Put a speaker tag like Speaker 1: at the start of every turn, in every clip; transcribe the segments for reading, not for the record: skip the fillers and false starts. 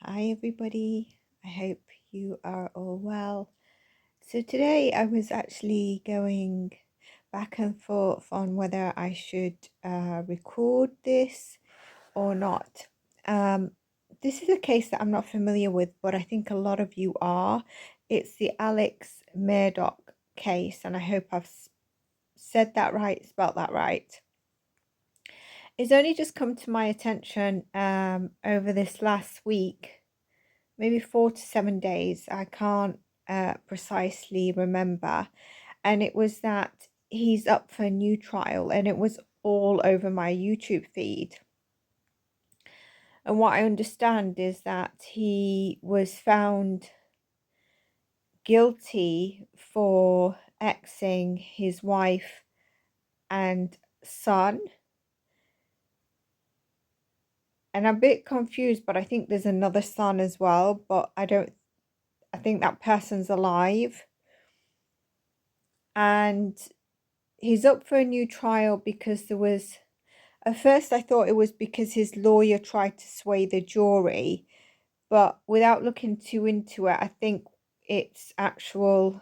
Speaker 1: Hi everybody, I hope you are all well. So today I was actually going back and forth on whether I should record this or not. This is a case that I'm not familiar with, but I think a lot of you are. It's the Alexmurdaugh case, and I hope I've said that right, spelt that right. It's only just come to my attention over this last week, maybe 4 to 7 days. I can't precisely remember. And it was that he's up for a new trial, and it was all over my YouTube feed. And what I understand is that he was found guilty for exing his wife and son. And I'm a bit confused, but I think there's another son as well, but I think that person's alive. And he's up for a new trial because there was, at first I thought it was because his lawyer tried to sway the jury, but without looking too into it, I think it's actual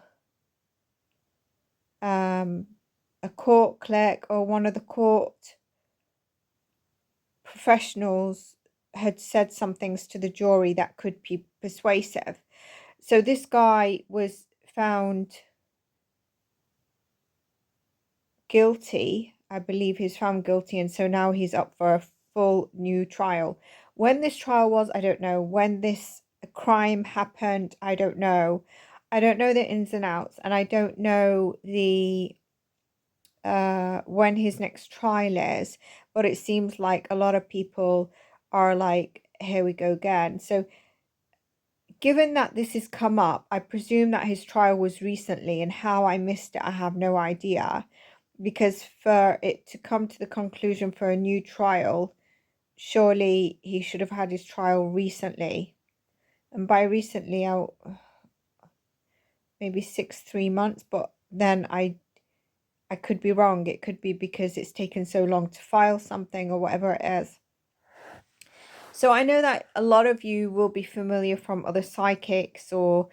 Speaker 1: a court clerk or one of the court professionals had said some things to the jury that could be persuasive. So this guy was found guilty. I believe he's found guilty, and so now he's up for a full new trial. When this trial was, I don't know. When this crime happened, I don't know. I don't know the ins and outs, and I don't know the when his next trial is, but it seems like a lot of people are like, here we go again. So given that this has come up, I presume that his trial was recently, and how I missed it, I have no idea. Because for it to come to the conclusion for a new trial, surely he should have had his trial recently. And by recently, maybe 3 months, but then I could be wrong. It could be because it's taken so long to file something or whatever it is. So I know that a lot of you will be familiar from other psychics or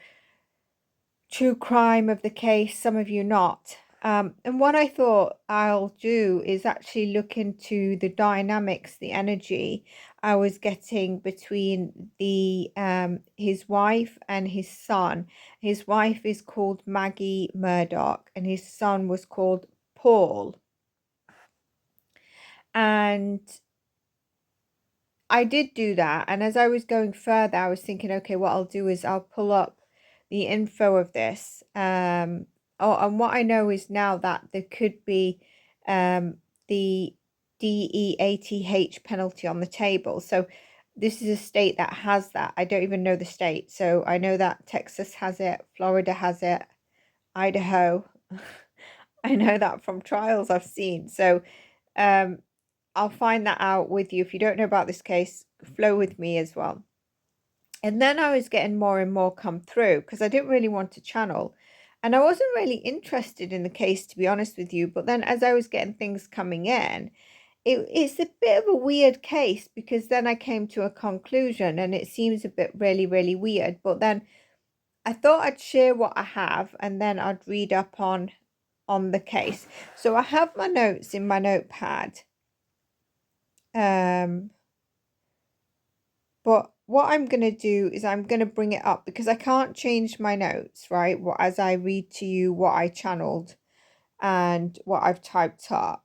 Speaker 1: true crime of the case, some of you not. And what I thought I'll do is actually look into the dynamics, the energy I was getting between the his wife and his son. His wife is called Maggie Murdaugh, and his son was called Paul. And I did do that, and as I was going further, I was thinking, okay, what I'll do is I'll pull up the info of this. And what I know is now that there could be the DEATH penalty on the table. So this is a state that has that. I don't even know the state. So I know that Texas has it, Florida has it, Idaho. I know that from trials I've seen. So I'll find that out with you. If you don't know about this case, flow with me as well. And then I was getting more and more come through because I didn't really want to channel. And I wasn't really interested in the case, to be honest with you. But then as I was getting things coming in, it's a bit of a weird case, because then I came to a conclusion and it seems a bit really, really weird. But then I thought I'd share what I have, and then I'd read up on the case. So I have my notes in my notepad. But what I'm going to do is I'm going to bring it up because I can't change my notes, right? As I read to you what I channeled and what I've typed up.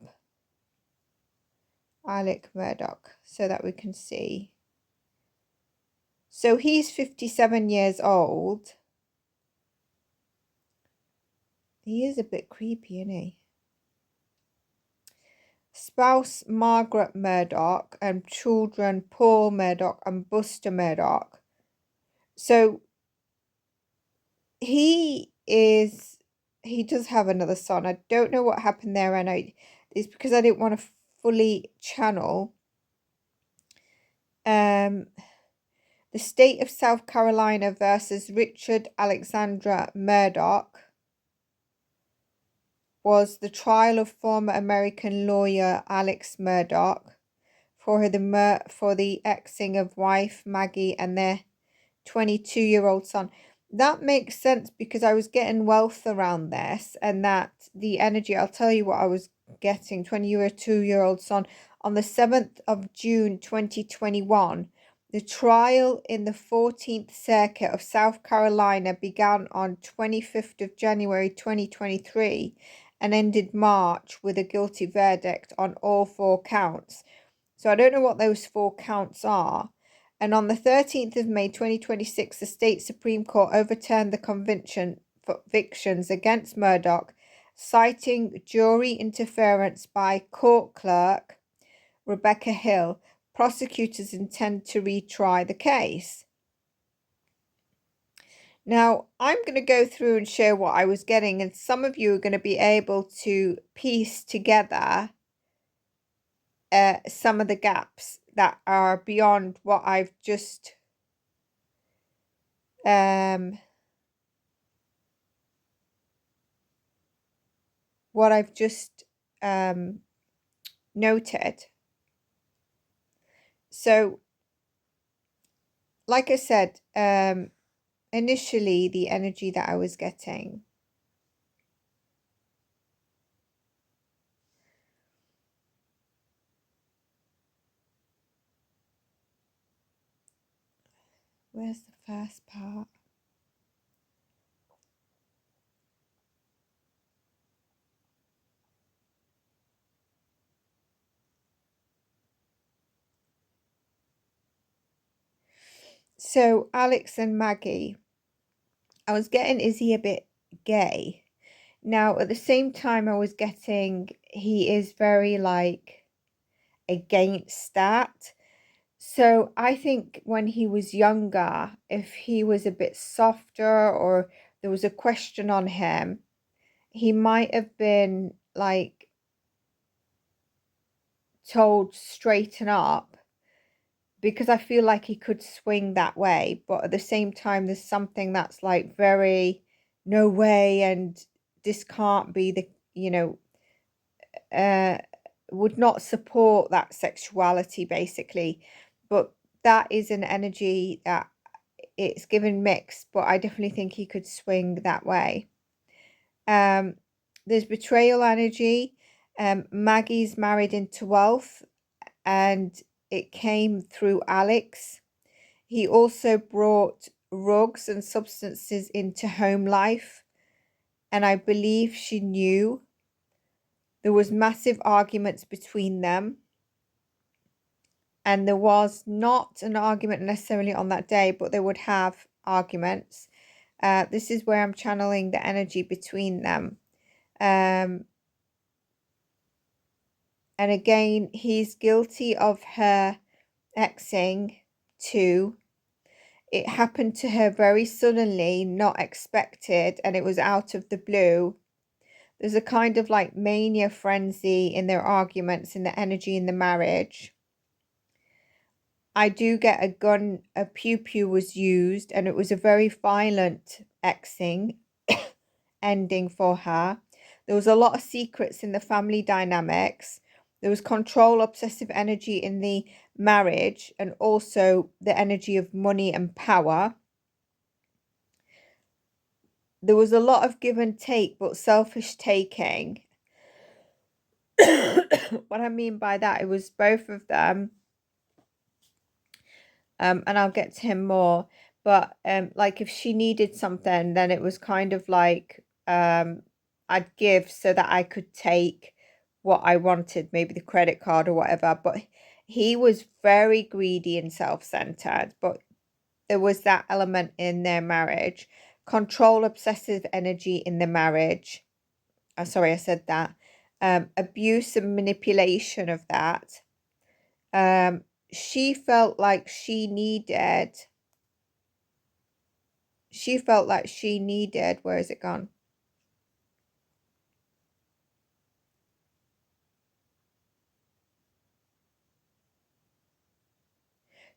Speaker 1: Alexmurdaugh, so that we can see. So he's 57 years old. He is a bit creepy, isn't he? Spouse Margaret Murdaugh and children Paul Murdaugh and Buster Murdaugh. So he does have another son. I don't know what happened there, and it's because I didn't want to fully channel. The state of South Carolina versus Richard Alexander Murdaugh was the trial of former American lawyer Alexmurdaugh for the exing of wife Maggie and their 22-year-old son. That makes sense because I was getting wealth around this, and that the energy, I'll tell you what I was getting. 22-year-old son. On the 7th of June 2021, the trial in the 14th Circuit of South Carolina began on 25th of January 2023 and ended March with a guilty verdict on all 4 counts. So I don't know what those 4 counts are. And on the 13th of May 2026, the state Supreme Court overturned the convictions against Murdaugh, citing jury interference by court clerk Rebecca Hill. Prosecutors intend to retry the case. Now, I'm going to go through and share what I was getting, and some of you are going to be able to piece together some of the gaps that are beyond what I've just noted. So, like I said, initially the energy that I was getting, where's the first part? So Alex and Maggie, I was getting, is he a bit gay? Now, at the same time, I was getting, he is very like against that. So I think when he was younger, if he was a bit softer or there was a question on him, he might have been like told straighten up, because I feel like he could swing that way. But at the same time, there's something that's like very no way, and this can't be the, would not support that sexuality basically. But that is an energy that it's given mixed, but I definitely think he could swing that way. There's betrayal energy. Maggie's married into wealth, and it came through Alex. He also brought rugs and substances into home life, and I believe she knew. There was massive arguments between them, and there was not an argument necessarily on that day, but they would have arguments. This is where I'm channeling the energy between them. And again, he's guilty of her exing too. It happened to her very suddenly, not expected, and it was out of the blue. There's a kind of like mania frenzy in their arguments, in the energy in the marriage. I do get a gun, a pew-pew was used, and it was a very violent exing ending for her. There was a lot of secrets in the family dynamics. There was control, obsessive energy in the marriage, and also the energy of money and power. There was a lot of give and take, but selfish taking. What I mean by that, it was both of them. And I'll get to him more. But like if she needed something, then it was kind of like I'd give so that I could take what I wanted, maybe the credit card or whatever. But he was very greedy and self-centered. But there was that element in their marriage. Control, obsessive energy in the marriage. Sorry, I said that. Abuse and manipulation of that. She felt like she needed, where is it gone?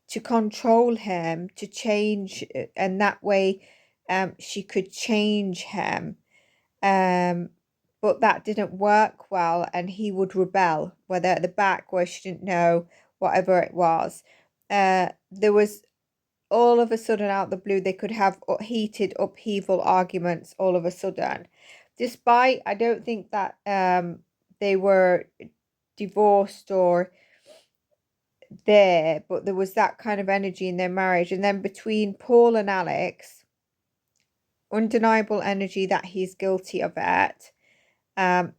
Speaker 1: To control him, to change, and that way she could change him. But that didn't work well, and he would rebel, whether at the back where she didn't know, whatever it was. There was all of a sudden out of the blue they could have heated upheaval arguments all of a sudden, despite I don't think that they were divorced or there, but there was that kind of energy in their marriage. And then between Paul and Alex, undeniable energy that he's guilty of it.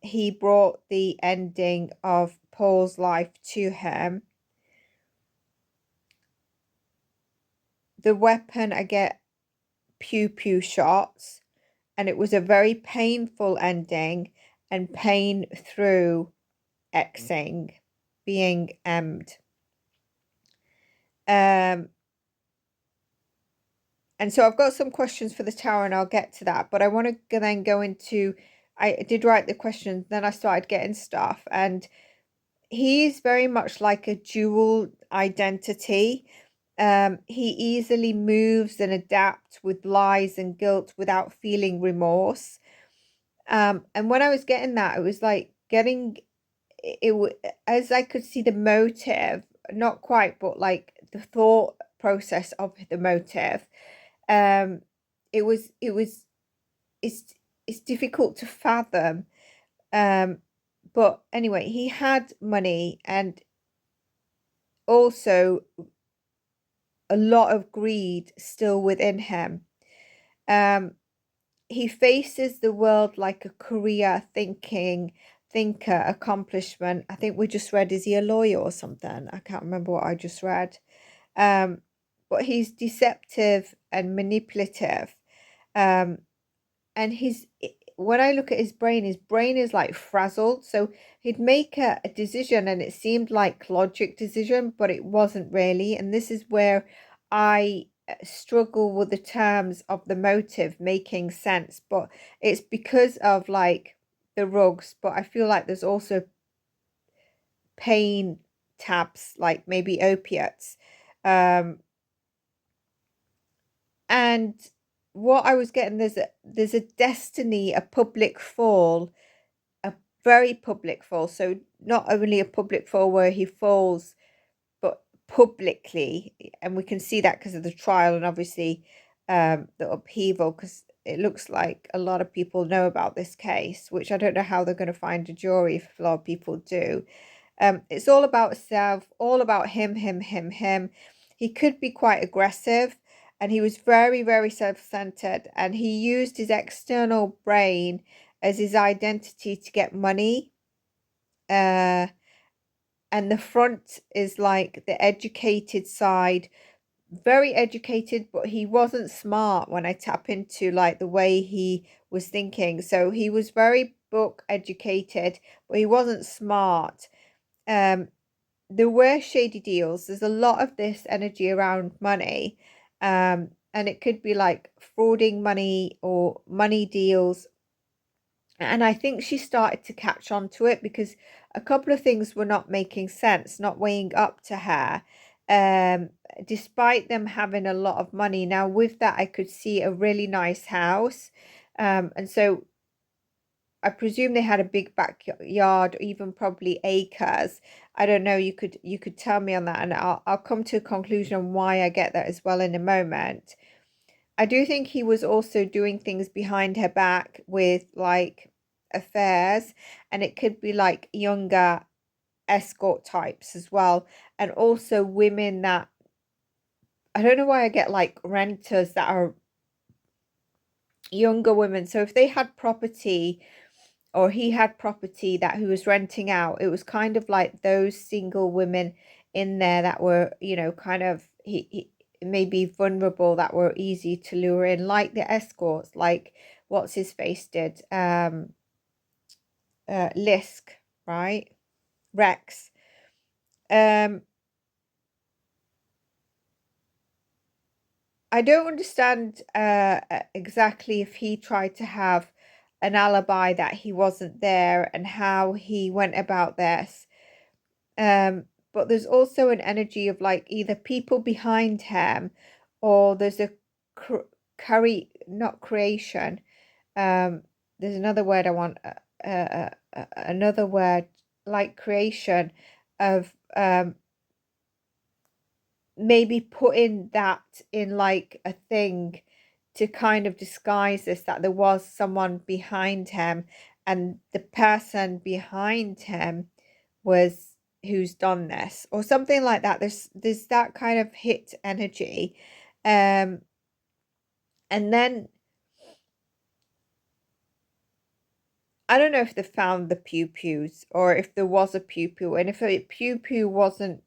Speaker 1: He brought the ending of Paul's life to him. The weapon, I get pew pew shots, and it was a very painful ending and pain through Xing, being emmed. And so I've got some questions for the tower and I'll get to that, but I want to then go into, I did write the questions, then I started getting stuff, and he's very much like a dual identity. He easily moves and adapts with lies and guilt without feeling remorse. And when I was getting that, it was like getting it as I could see the motive, not quite, but like the thought process of the motive. It was it's difficult to fathom. But anyway, he had money and also a lot of greed still within him. He faces the world like a career thinker, accomplishment. I think we just read, is he a lawyer or something? I can't remember what I just read. But he's deceptive and manipulative. And when I look at his brain is like frazzled. So he'd make a decision and it seemed like logic decision, but it wasn't really. And this is where I struggle with the terms of the motive making sense, but it's because of like the rugs. But I feel like there's also pain tabs, like maybe opiates. And what I was getting, there's a destiny, a public fall, a very public fall. So not only a public fall where he falls, but publicly, and we can see that because of the trial and obviously the upheaval, because it looks like a lot of people know about this case, which I don't know how they're going to find a jury if a lot of people do. It's all about self, all about him. He could be quite aggressive, and he was very, very self-centered, and he used his external brain as his identity to get money. And the front is like the educated side, very educated, but he wasn't smart when I tap into like the way he was thinking. So he was very book educated, but he wasn't smart. There were shady deals. There's a lot of this energy around money. And it could be like frauding money or money deals. And I think she started to catch on to it because a couple of things were not making sense, not weighing up to her, despite them having a lot of money. Now, with that, I could see a really nice house. And so I presume they had a big backyard, even probably acres. I don't know. You could tell me on that, and I'll come to a conclusion on why I get that as well in a moment. I do think he was also doing things behind her back with like affairs, and it could be like younger escort types as well, and also women that I don't know why I get like renters that are younger women. So if they had property or he had property that he was renting out, it was kind of like those single women in there that were, you know, kind of he maybe vulnerable, that were easy to lure in, like the escorts, like what's his face did, Lisk, right? Rex. I don't understand exactly if he tried to have an alibi that he wasn't there and how he went about this. But there's also an energy of like either people behind him, or there's a not creation. There's another word I want. Another word like creation of maybe putting that in like a thing to kind of disguise this, that there was someone behind him, and the person behind him was who's done this, or something like that. There's that kind of hit energy. And then I don't know if they found the pew-pews, or if there was a pew-pew, and if a pew-pew wasn't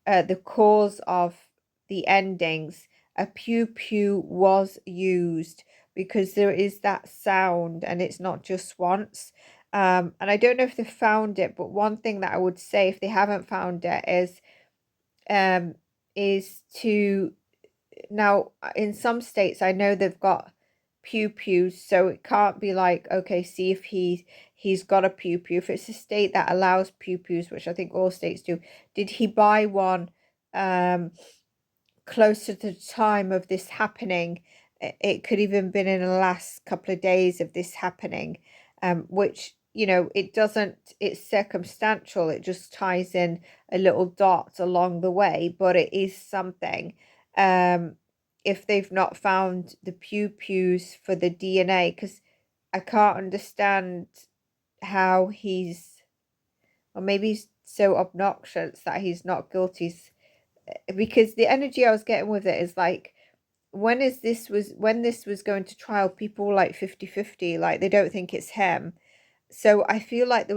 Speaker 1: the cause of the endings, a pew-pew was used, because there is that sound and it's not just once. And I don't know if they found it, but one thing that I would say, if they haven't found it, um, is to, now in some states I know they've got pew-pews, so it can't be like, okay, see if he's got a pew-pew. If it's a state that allows pew-pews, which I think all states do, did he buy one closer to the time of this happening? It could even been in the last couple of days of this happening, which, you know, it doesn't, it's circumstantial, it just ties in a little dot along the way, but it is something. If they've not found the pew-pews for the DNA, because I can't understand how he's, or maybe he's so obnoxious that he's not guilty, because the energy I was getting with it is like, when this was going to trial, people were like 50-50, like they don't think it's him. So I feel like there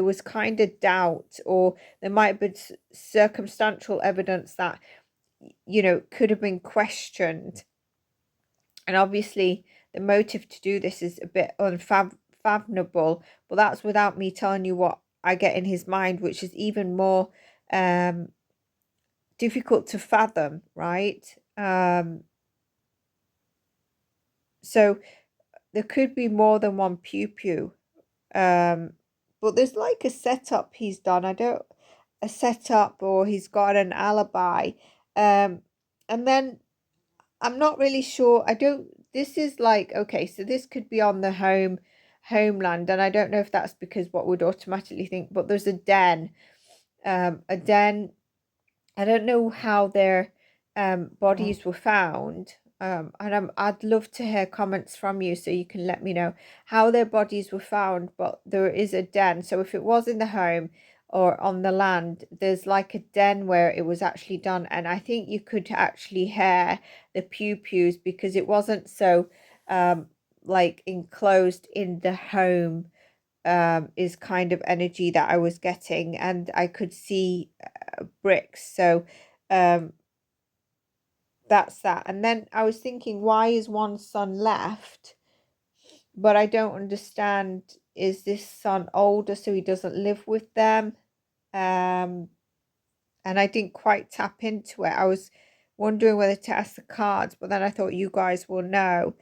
Speaker 1: was kind of doubt, or there might have been circumstantial evidence that, you know, could have been questioned. And obviously the motive to do this is a bit unfathomable, but that's without me telling you what I get in his mind, which is even more difficult to fathom, right? So there could be more than one pew-pew. But there's like a setup he's done. A setup, or he's got an alibi. And then I'm not really sure. This is like, okay, so this could be on the homeland, and I don't know if that's because what would automatically think, but there's a den. A den. I don't know how their bodies were found. And I'd love to hear comments from you, so you can let me know how their bodies were found. But there is a den. So if it was in the home or on the land, there's like a den where it was actually done. And I think you could actually hear the pew-pews, because it wasn't so like enclosed in the home, is kind of energy that I was getting, and I could see bricks. So that's that. And then I was thinking, why is one son left? But I don't understand, is this son older so he doesn't live with them? And I didn't quite tap into it. I was wondering whether to ask the cards, but then I thought you guys will know.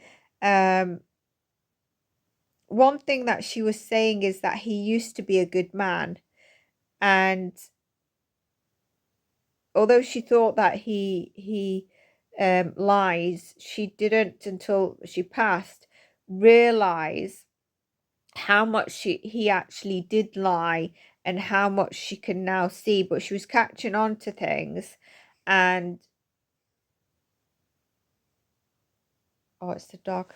Speaker 1: One thing that she was saying is that he used to be a good man, and although she thought that he lies, she didn't, until she passed, realize how much he actually did lie, and how much she can now see. But she was catching on to things, and oh, it's the dog.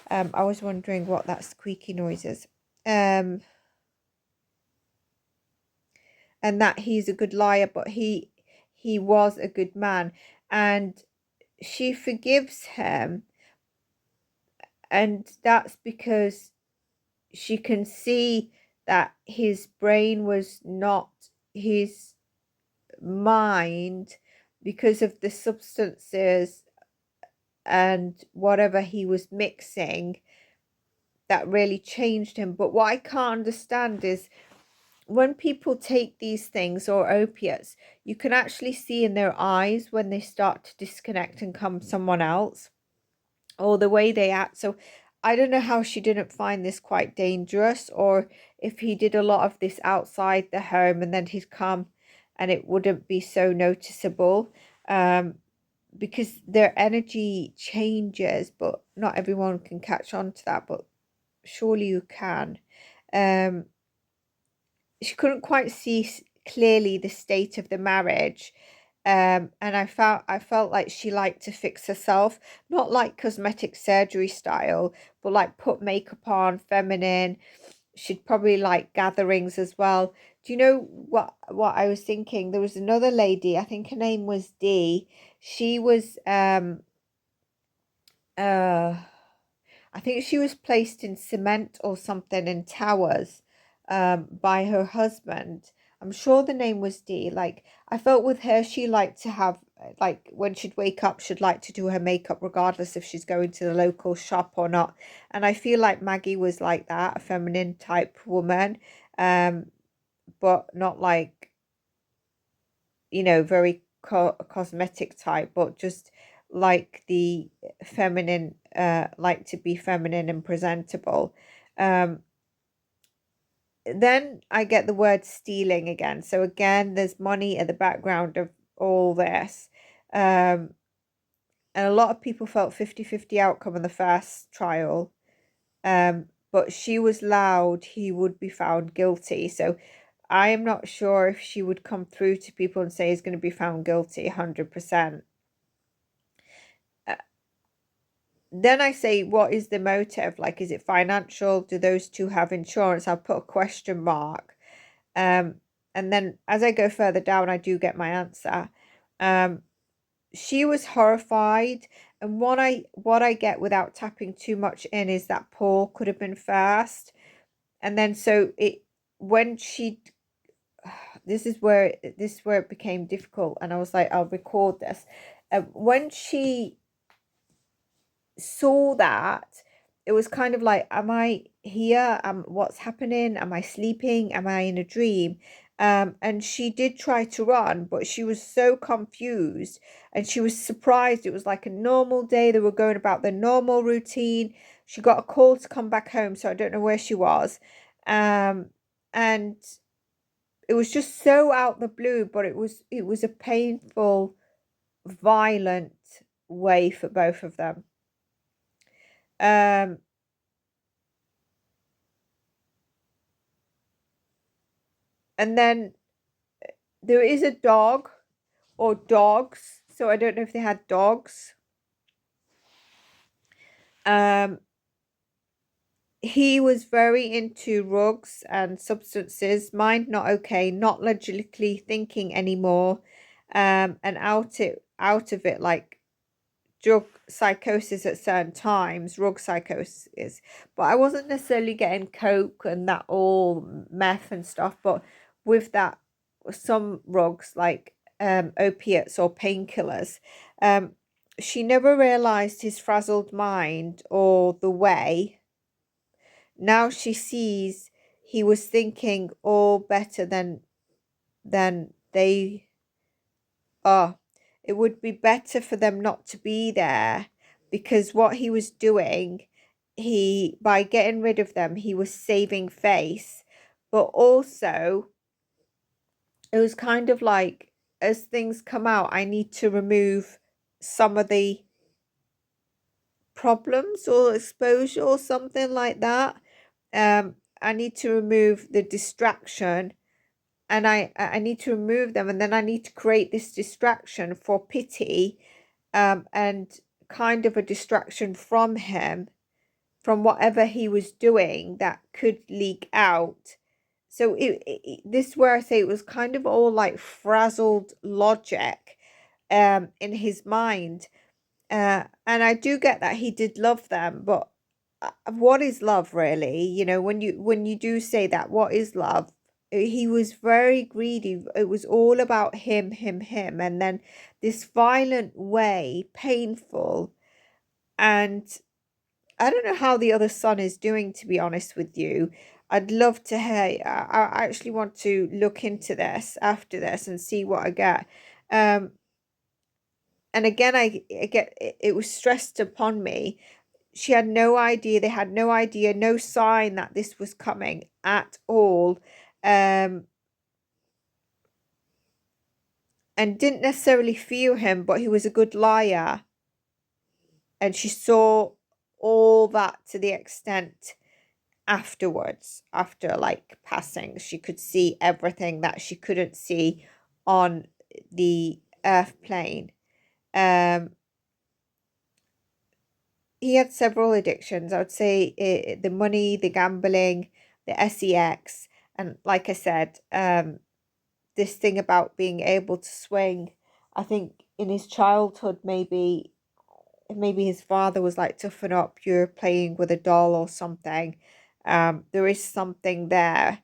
Speaker 1: I was wondering what that squeaky noise is. And that he's a good liar, but he was a good man, and she forgives him, and that's because she can see that his brain was not his mind, because of the substances and whatever he was mixing that really changed him. But what I can't understand is, when people take these things or opiates, you can actually see in their eyes when they start to disconnect and become someone else, or the way they act. So I don't know how she didn't find this quite dangerous, or if he did a lot of this outside the home and then he'd come and it wouldn't be so noticeable, because their energy changes, but not everyone can catch on to that, but surely you can. She couldn't quite see clearly the state of the marriage, And I felt like she liked to fix herself, not like cosmetic surgery style, but like put makeup on, feminine. She'd probably like gatherings as well. Do you know what I was thinking? There was another lady, I think her name was Dee. She was uh I think she was placed in cement or something in towers by her husband. I'm sure the name was Dee. Like, I felt with her, she liked to have, like, when she'd wake up, she'd like to do her makeup regardless if she's going to the local shop or not. And I feel like Maggie was like that, a feminine type woman, um, but not like, very cosmetic type, but just like the feminine, like to be feminine and presentable. Um, then I get the word stealing again. So again, there's money at the background of all this. Um, and a lot of people felt 50-50 outcome in the first trial. But she was loud, he would be found guilty. So I am not sure if she would come through to people and say he's going to be found guilty 100%. Then I say, what is the motive? Like, is it financial? Do those two have insurance? I'll put a question mark. And then as I go further down, I do get my answer. She was horrified. And what I get without tapping too much in is that Paul could have been first. And then so when she this is where it became difficult, and I was like, I'll record this. When she saw that, it was kind of like, am I here? What's happening? Am I sleeping? Am I in a dream? And she did try to run, but she was so confused and she was surprised. It was like a normal day. They were going about their normal routine. She got a call to come back home, so I don't know where she was. And it was just so out the blue, but it was a painful, violent way for both of them. Um, and then there is a dog or dogs. So I don't know if they had dogs. He was very into drugs and substances, mind not okay, not logically thinking anymore, and out of it, like drug psychosis at certain times, drug psychosis. But I wasn't necessarily getting coke and that all meth and stuff, but with that, some drugs like opiates or painkillers. She never realized his frazzled mind or the way. Now she sees he was thinking all better than they are. It would be better for them not to be there, because what he was doing, by getting rid of them, he was saving face. But also, it was kind of like, as things come out, I need to remove some of the problems or exposure or something like that. I need to remove the distraction, and I need to remove them, and then I need to create this distraction for pity, and kind of a distraction from him, from whatever he was doing that could leak out. So this is where I say it was kind of all like frazzled logic in his mind. And I do get that he did love them, but what is love really? When you do say that, what is love? He was very greedy. It was all about him, him, him, and then this violent way, painful. And I don't know how the other son is doing, to be honest with you. I'd love to hear. I actually want to look into this after this and see what I get. Um, and again, I get it was stressed upon me. She had no idea. They had no idea, no sign that this was coming at all. And didn't necessarily feel him, but he was a good liar. And she saw all that to the extent afterwards, after like passing, she could see everything that she couldn't see on the earth plane. He had several addictions. I would say the money, the gambling, the sex, and like I said, this thing about being able to swing. I think in his childhood, maybe his father was like, toughen up, you're playing with a doll or something. There is something there,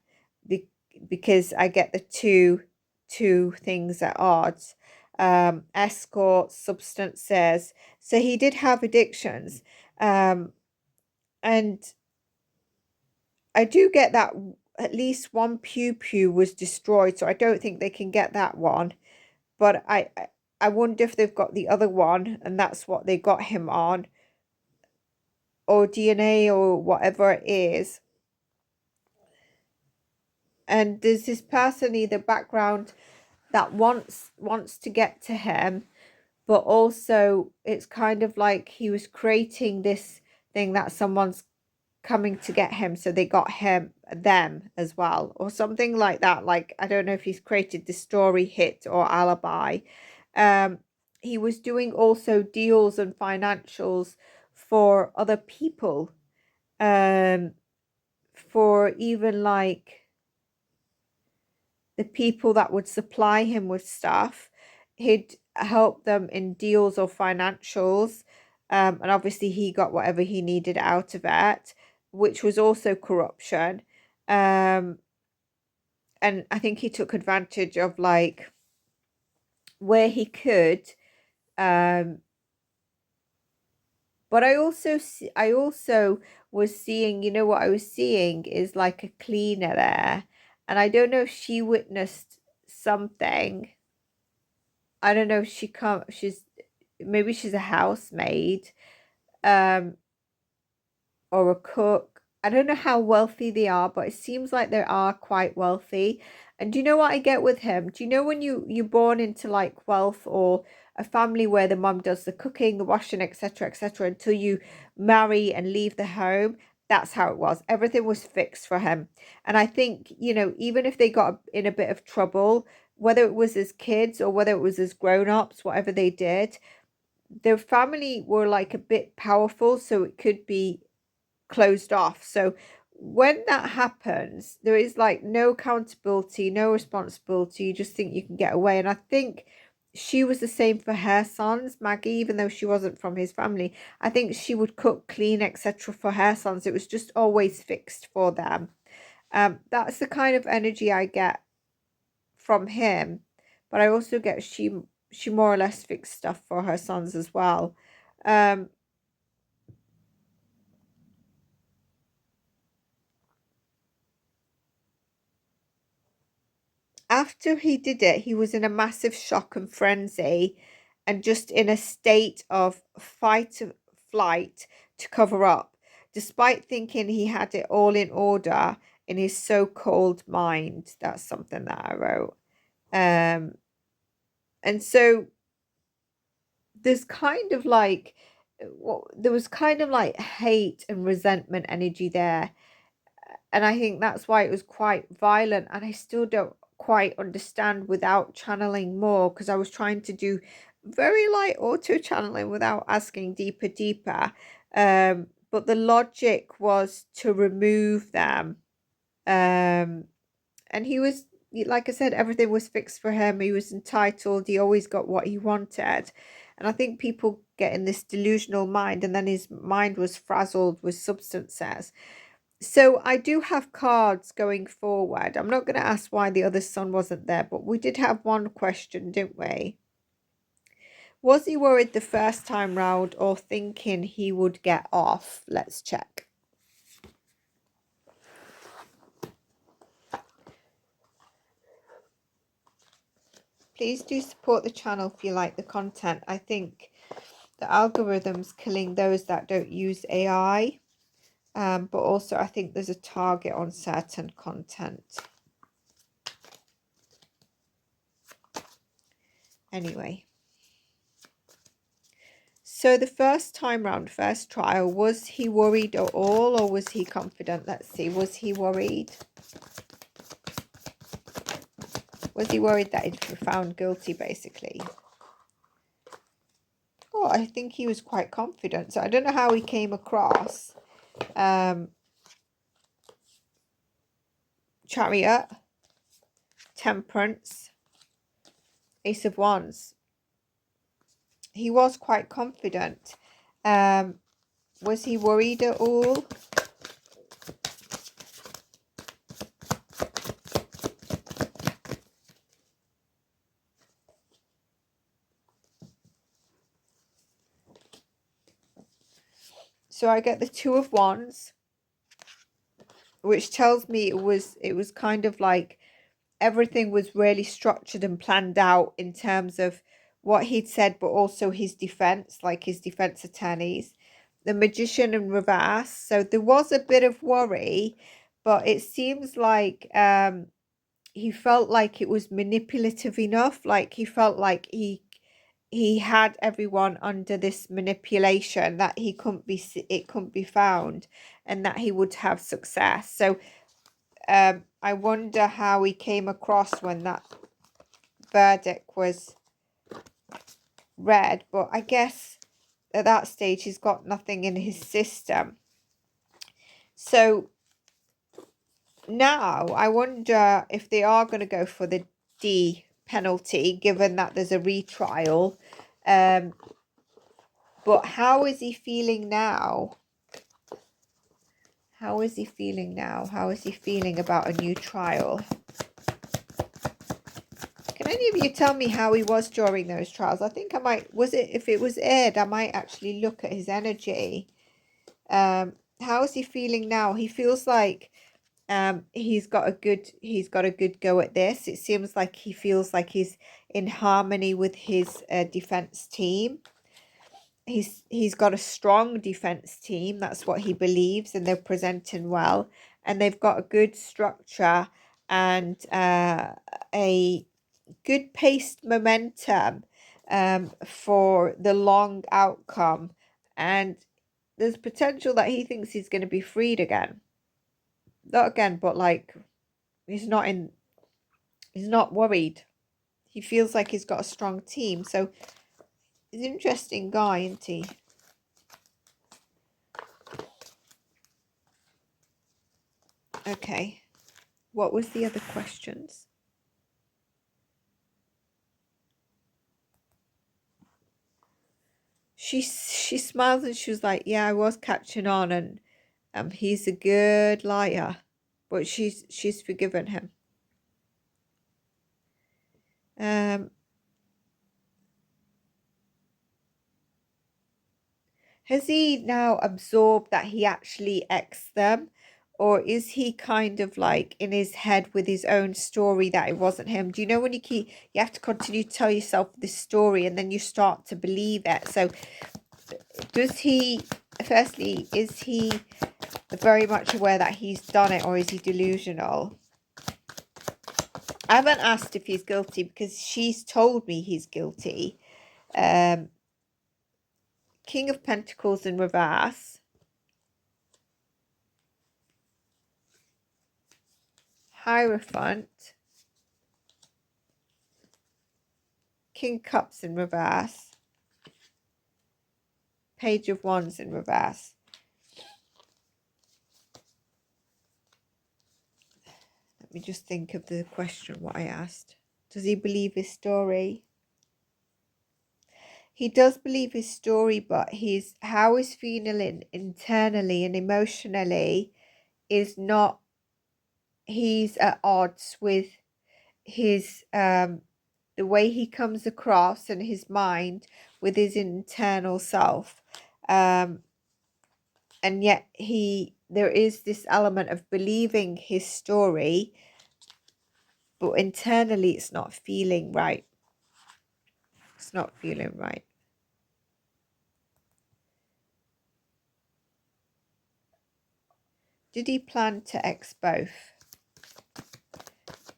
Speaker 1: because I get the two things at odds. Escorts, substances. So he did have addictions. And I do get that at least one pew was destroyed, so I don't think they can get that one. But I wonder if they've got the other one and that's what they got him on, or DNA or whatever it is. And there's this person in the background that wants to get to him, but also it's kind of like he was creating this thing that someone's coming to get him, so they got them as well, or something like that. Like, I don't know if he's created the story hit or alibi. He was doing also deals and financials for other people, for even like the people that would supply him with stuff. He'd help them in deals or financials, and obviously he got whatever he needed out of it, which was also corruption. And I think he took advantage of like where he could. But I also was seeing, what I was seeing is like a cleaner there, and I don't know if she witnessed something. I don't know if maybe she's a housemaid, or a cook. I don't know how wealthy they are, but it seems like they are quite wealthy. And do you know what I get with him? Do you know when you're born into like wealth, or a family where the mum does the cooking, the washing, etc., etc., until you marry and leave the home? That's how it was. Everything was fixed for him. And I think, even if they got in a bit of trouble, whether it was as kids or whether it was as grown-ups, whatever they did, their family were like a bit powerful, so it could be closed off. So when that happens, there is like no accountability, no responsibility. You just think you can get away. And I think she was the same for her sons, Maggie, even though she wasn't from his family. I think she would cook, clean, etc. for her sons. It was just always fixed for them. That's the kind of energy I get from him. But I also get she more or less fixed stuff for her sons as well. After he did it, he was in a massive shock and frenzy, and just in a state of fight or flight to cover up, despite thinking he had it all in order in his so-called mind. That's something that I wrote. And so there's kind of like, there was kind of like hate and resentment energy there. And I think that's why it was quite violent. And I still don't quite understand without channeling more, because I was trying to do very light auto channeling without asking deeper. But the logic was to remove them. And he was, like I said, everything was fixed for him. He was entitled. He always got what he wanted. And I think people get in this delusional mind, and then his mind was frazzled with substances. So I do have cards going forward. I'm not going to ask why the other son wasn't there, but we did have one question, didn't we? Was he worried the first time round, or thinking he would get off? Let's check. Please do support the channel if you like the content. I think the algorithm's killing those that don't use AI. But also I think there's a target on certain content. Anyway. So the first time round, first trial, was he worried at all, or was he confident? Let's see. Was he worried? Was he worried that he'd be found guilty, basically? Oh, I think he was quite confident. So I don't know how he came across. Chariot, Temperance, Ace of Wands. He was quite confident. Was he worried at all? So I get the Two of Wands, which tells me it was kind of like everything was really structured and planned out in terms of what he'd said, but also his defense, like his defense attorneys. The Magician in reverse. So there was a bit of worry, but it seems like he felt like it was manipulative enough. Like he felt like he had everyone under this manipulation that it couldn't be found, and that he would have success. So I wonder how he came across when that verdict was read, but I guess at that stage he's got nothing in his system. So now I wonder if they are going to go for the D penalty, given that there's a retrial. But how is he feeling now? How is he feeling now? How is he feeling about a new trial? Can any of you tell me how he was during those trials? I think I might, if it was aired, I might actually look at his energy. How is he feeling now? He feels like he's got a good go at this. It seems like he feels like he's in harmony with his defense team. He's got a strong defense team. That's what he believes, and they're presenting well, and they've got a good structure and a good paced momentum for the long outcome, and there's potential that he thinks he's going to be freed again. Not again, but like he's not worried. He feels like he's got a strong team. So he's an interesting guy, isn't he? Okay. What was the other questions? She smiles and she was like, yeah, I was catching on, and he's a good liar. But she's forgiven him. Has he now absorbed that he actually exed them? Or is he kind of like in his head with his own story that it wasn't him? Do you know when you have to continue to tell yourself this story and then you start to believe it? So does he, firstly, is he very much aware that he's done it, or is he delusional? I haven't asked if he's guilty because she's told me he's guilty. King of Pentacles in reverse. Hierophant. King Cups in reverse. Page of Wands in reverse. Let me just think of the question what I asked. Does he believe his story? He does believe his story, but how he's feeling internally and emotionally is not, he's at odds with his the way he comes across and his mind with his internal self, and yet there is this element of believing his story, but internally it's not feeling right. It's not feeling right. Did he plan to ex both?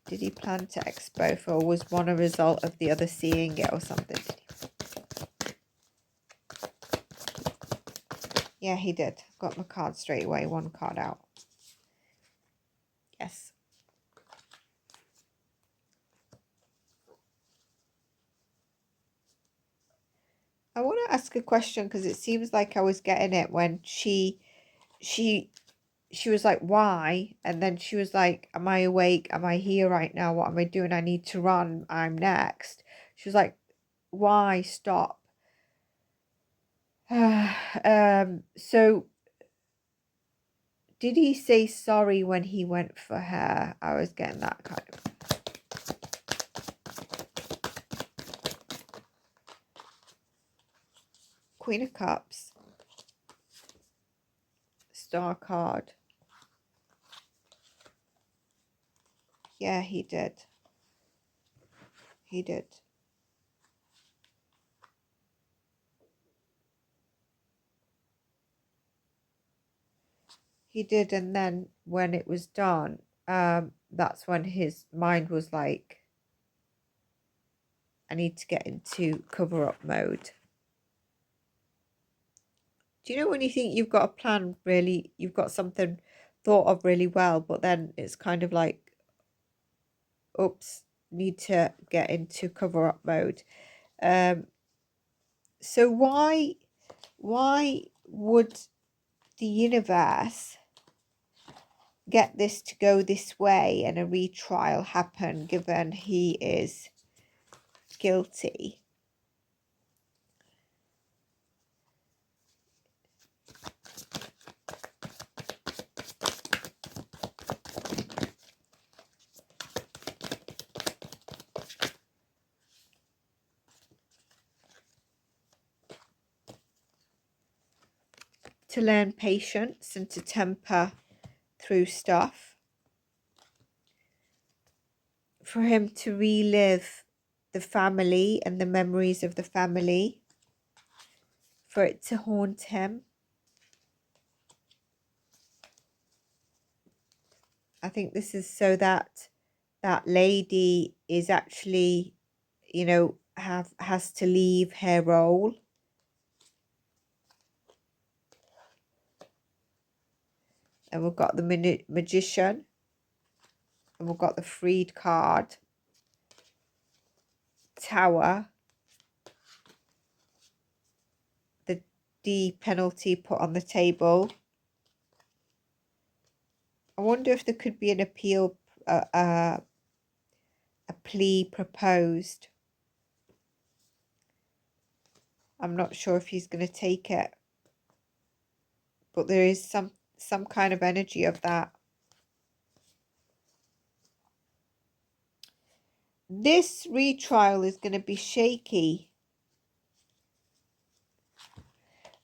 Speaker 1: Did he plan to ex both, or was one a result of the other seeing it or something? Yeah, he did. Got my card straight away. One card out. Yes. I want to ask a question because it seems like I was getting it when she was like, why? And then she was like, am I awake? Am I here right now? What am I doing? I need to run. I'm next. She was like, why? Stop. So did he say sorry when he went for her? I was getting that kind of. Queen of Cups. Star card. Yeah, he did. He did. He did, and then when it was done, that's when his mind was like, I need to get into cover-up mode. Do you know when you think you've got a plan really, you've got something thought of really well, but then it's kind of like, oops, need to get into cover-up mode. So why would the universe get this to go this way and a retrial happen given he is guilty? To learn patience and to temper through stuff. For him to relive the family and the memories of the family. For it to haunt him. I think this is so that that lady is actually, you know, has to leave her role. And we've got the magician. And we've got the freed card. Tower. The D penalty put on the table. I wonder if there could be an appeal, a plea proposed. I'm not sure if he's going to take it. But there is some kind of energy of that. This retrial is going to be shaky.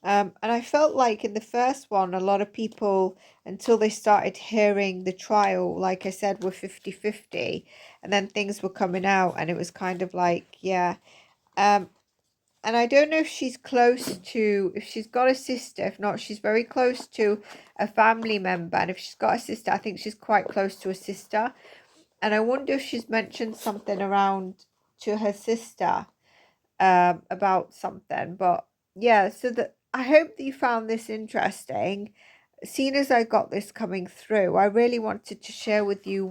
Speaker 1: And I felt like in the first one, a lot of people, until they started hearing the trial, like I said, were 50-50. And then things were coming out and it was kind of like, yeah. And I don't know if she's close to, if she's got a sister. If not, she's very close to a family member. And if she's got a sister, I think she's quite close to a sister. And I wonder if she's mentioned something around to her sister about something. But yeah, so that I hope that you found this interesting. Seeing as I got this coming through, I really wanted to share with you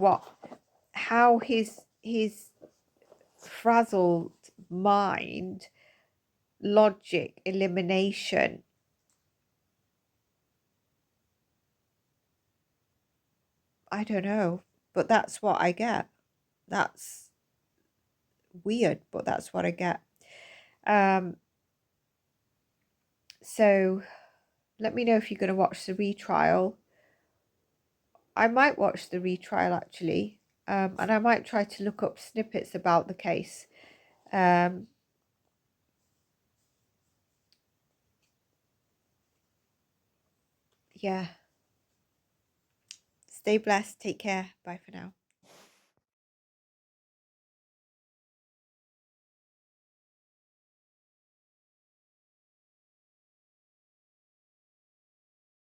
Speaker 1: how his frazzled mind, logic, elimination, I don't know, but that's what I get. That's weird, but that's what I get. So let me know if you're going to watch the retrial. I might watch the retrial actually, and I might try to look up snippets about the case. Yeah. Stay blessed. Take care. Bye for now.